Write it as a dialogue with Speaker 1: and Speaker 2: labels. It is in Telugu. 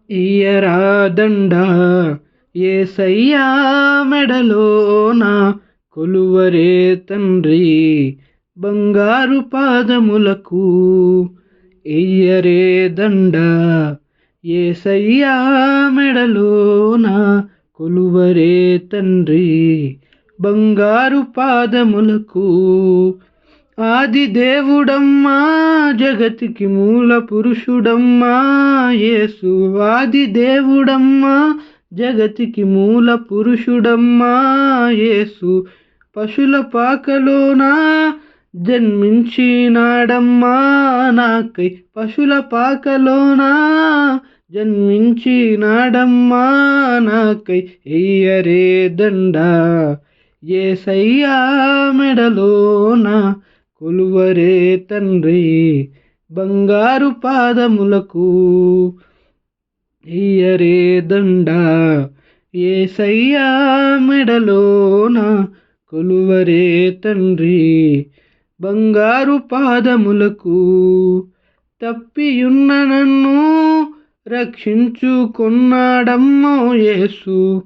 Speaker 1: ఇయ్యరా దండ యేసయ్యా మెడలోన కొలువరే తండ్రి బంగారు పాదములకు. ఇయ్యరే దండ యేసయ్యా మెడలోన కొలువరే తండ్రి బంగారు పాదములకు. ఆది దేవుడమ్మా జగతికి మూల పురుషుడమ్మా యేసు. ఆది దేవుడమ్మా జగతికి మూల పురుషుడమ్మా యేసు. పశుల పాకలోన జన్మించినాడమ్మా నాకై. పశుల పాకలోన జన్మించినాడమ్మా నాకై. ఎయ్యరే దండ యేసయ్యా మెడలోన కొలువరే తండ్రి బంగారు పాదములకు. ఇయ్యరే దండ యేసయ్యా మెడలోన కొలువరే తండ్రి బంగారు పాదములకు. తప్పియున్న నన్ను రక్షించుకొన్నాడమ్మో యేసు.